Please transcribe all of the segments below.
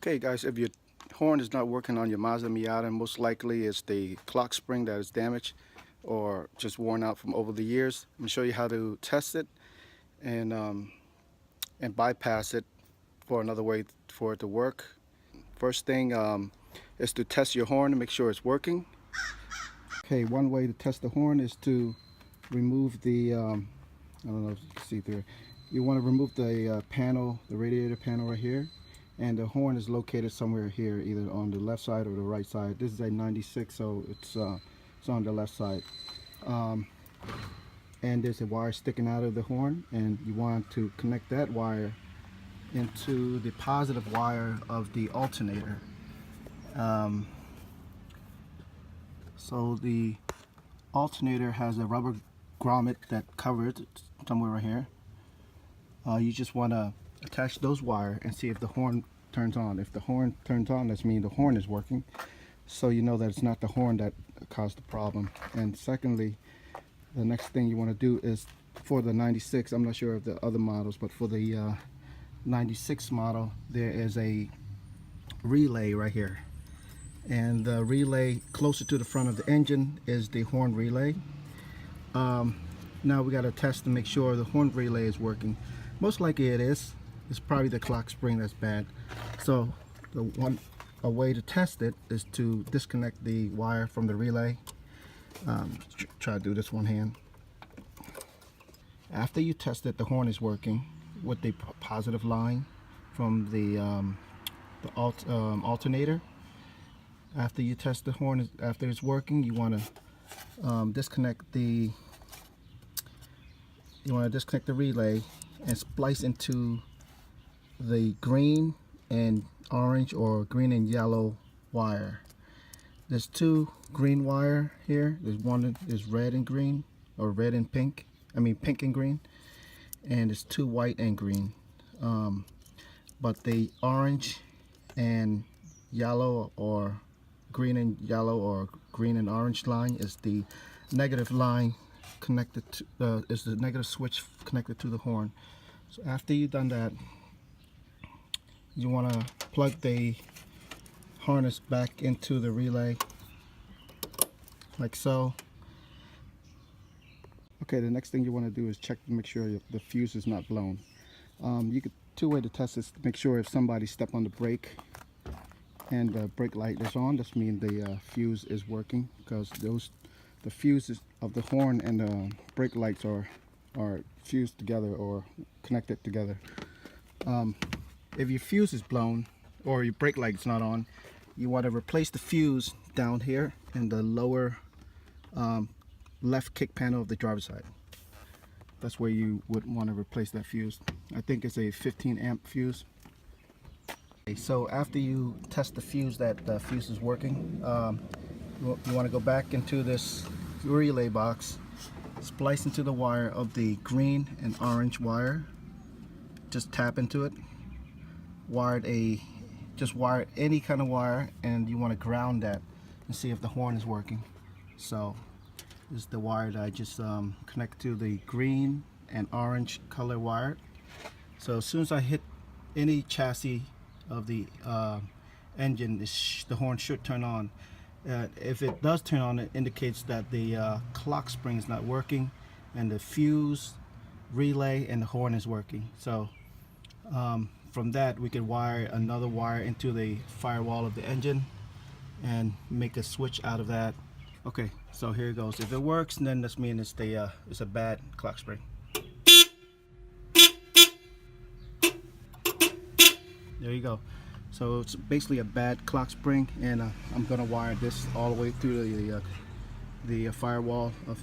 Okay guys, if your horn is not working on your Mazda Miata, most likely it's the clock spring that is damaged or just worn out from over the years. I'm going to show you how to test it and bypass it for another way for it to work. First thing is to test your horn to make sure it's working. Okay, one way to test the horn is to remove the, I don't know if you can see through. You want to remove the panel, the radiator panel right here. And the horn is located somewhere here, either on the left side or the right side. This is a 96, so it's on the left side. And there's a wire sticking out of the horn, and you want to connect that wire into the positive wire of the alternator. So the alternator has a rubber grommet that covers it somewhere right here. You just want to attach those wires and see if the horn turns on. If the horn turns on, that means the horn is working, so you know that it's not the horn that caused the problem. And secondly, the next thing you want to do is for the 96, I'm not sure of the other models, but for the 96 model, there is a relay right here, and the relay closer to the front of the engine is the horn relay. Now we got to test to make sure the horn relay is working. Most likely it is. It's probably the clock spring that's bad. So a way to test it is to disconnect the wire from the relay. Try to do this one hand. After you test it, the horn is working with the positive line from the alternator. After you test the horn, after it's working, you want to disconnect the relay and splice into the green and orange or green and yellow wire. There's two green wire here. There's one that is red and green, or red and pink. I mean pink and green. And there's two white and green. But the orange and yellow, or green and yellow, or green and orange line is the negative line connected to is the negative switch connected to the horn. So after you've done that, you want to plug the harness back into the relay like so. Okay, the next thing you want to do is check to make sure the fuse is not blown. Two ways to test this: to make sure if somebody stepped on the brake and the brake light is on, this means the fuse is working, because the fuses of the horn and the brake lights are fused together or connected together. If your fuse is blown or your brake light's not on, you want to replace the fuse down here in the lower left kick panel of the driver's side. That's where you would want to replace that fuse. I think it's a 15 amp fuse. Okay, so after you test the fuse that the fuse is working, you want to go back into this relay box, splice into the wire of the green and orange wire. Just tap into it. Just wire any kind of wire, and you want to ground that and see if the horn is working. So this is the wire that I just connect to the green and orange color wire. So as soon as I hit any chassis of the engine, the horn should turn on. If it does turn on, it indicates that the clock spring is not working, and the fuse, relay, and the horn is working. So from that, we can wire another wire into the firewall of the engine and make a switch out of that. Okay, so here it goes. If it works, then that means it's a bad clock spring. There you go. So it's basically a bad clock spring, and I'm gonna wire this all the way through the firewall of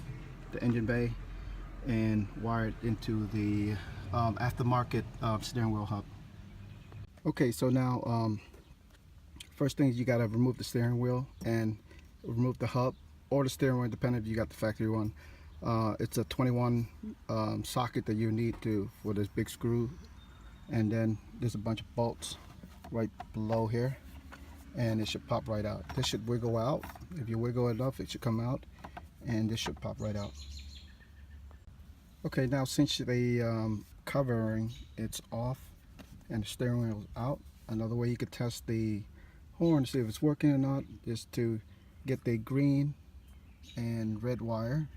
the engine bay and wire it into the aftermarket steering wheel hub. Okay, so now first thing is you gotta remove the steering wheel and remove the hub or the steering wheel, depending if you got the factory one. It's a 21 socket that you need for this big screw, and then there's a bunch of bolts right below here, and it should pop right out. This should wiggle out. If you wiggle it enough, it should come out, and this should pop right out. Okay, now since the covering it's off and the steering wheel is out, Another way you could test the horn to see if it's working or not is to get the green and red wire,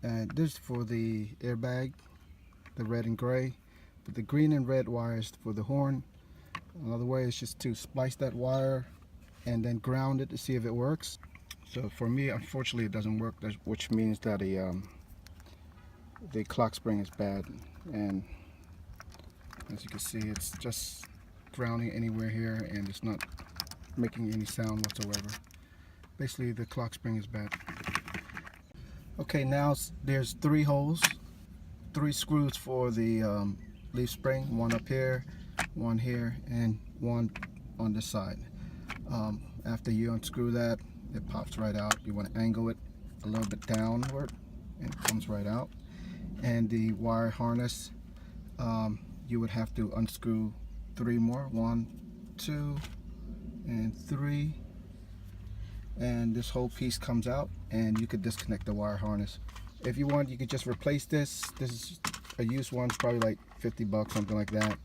and this is for the airbag, the red and gray, but the green and red wire is for the horn. Another way is just to splice that wire and then ground it to see if it works. So for me, unfortunately, it doesn't work, which means that the clock spring is bad, and as you can see, it's just grounding anywhere here and it's not making any sound whatsoever. Basically, the clock spring is bad. Okay, now there's 3 holes, 3 screws for the leaf spring, one up here, one here, and one on this side. After you unscrew that, it pops right out. You want to angle it a little bit downward and it comes right out. And the wire harness, you would have to unscrew 3 more, 1, 2, and 3, and this whole piece comes out, and you could disconnect the wire harness. If you want, you could just replace this. This is a used one, it's probably like 50 bucks, something like that.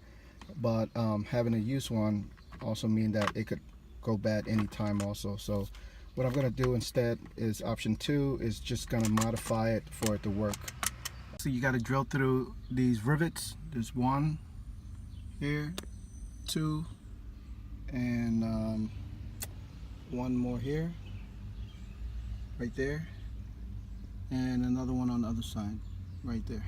But having a used one also means that it could go bad anytime also. So what I'm going to do instead is option 2 is just going to modify it for it to work. So you got to drill through these rivets. There's 1 here, 2, and 1 more here, right there, and another one on the other side, right there.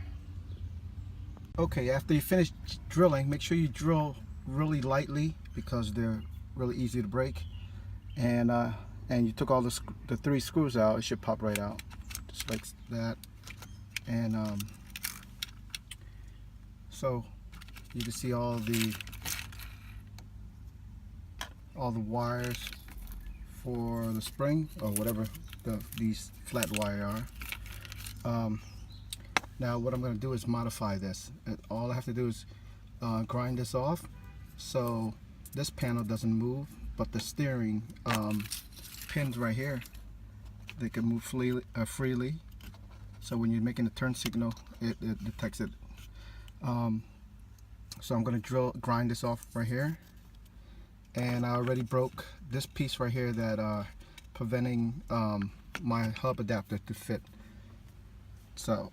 Okay, after you finish drilling, make sure you drill really lightly because they're really easy to break. And you took all the 3 screws out, it should pop right out, just like that. And so you can see all the wires for the spring, or whatever these flat wire are. Now what I'm going to do is modify this. All I have to do is grind this off so this panel doesn't move, but the steering pins right here, they can move freely. So when you're making a turn signal, it detects it. So I'm going to grind this off right here. And I already broke this piece right here that preventing my hub adapter to fit. So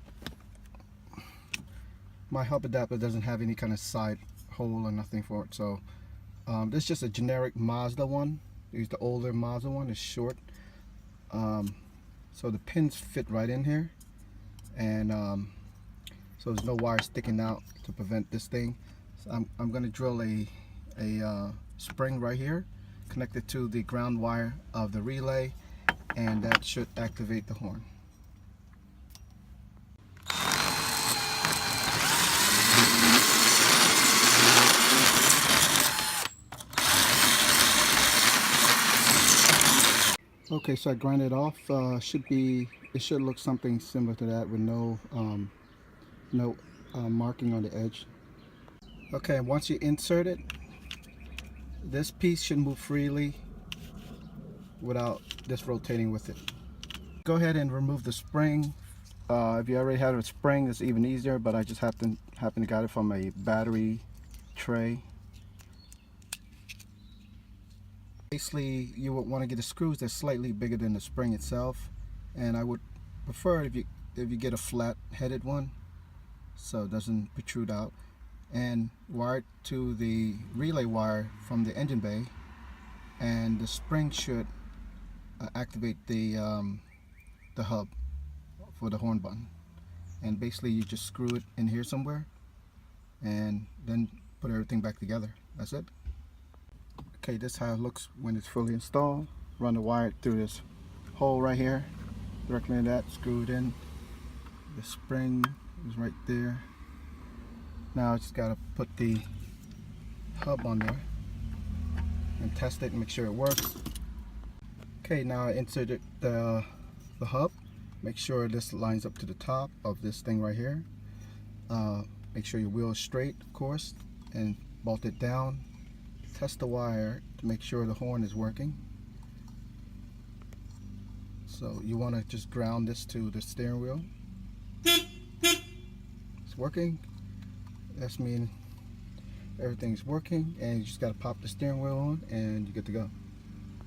my hub adapter doesn't have any kind of side hole or nothing for it. So this is just a generic Mazda one. Use the older Mazda one. It's short. So the pins fit right in here, and so there's no wire sticking out to prevent this thing. So I'm going to drill a spring right here, connected to the ground wire of the relay, and that should activate the horn. Okay, so I grind it off. It should look something similar to that with no marking on the edge. Okay, once you insert it, this piece should move freely without this rotating with it. Go ahead and remove the spring. If you already have a spring, it's even easier, but I just happen to got it from a battery tray. Basically, you would want to get the screws that's slightly bigger than the spring itself, and I would prefer if you get a flat-headed one, so it doesn't protrude out, and wire it to the relay wire from the engine bay, and the spring should activate the hub for the horn button. And basically, you just screw it in here somewhere, and then put everything back together. That's it. Okay, this is how it looks when it's fully installed. Run the wire through this hole right here, directly in that, screw it in. The spring is right there. Now I just gotta put the hub on there and test it and make sure it works. Okay, now I inserted the hub. Make sure this lines up to the top of this thing right here. Make sure your wheel is straight, of course, and bolt it down. Test the wire to make sure the horn is working. So you want to just ground this to the steering wheel. It's working. That's mean everything's working, and you just got to pop the steering wheel on and you're good to go.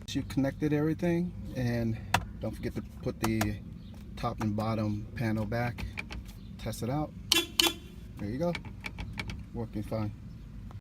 You connected everything, and don't forget to put the top and bottom panel back. Test it out. There you go, working fine.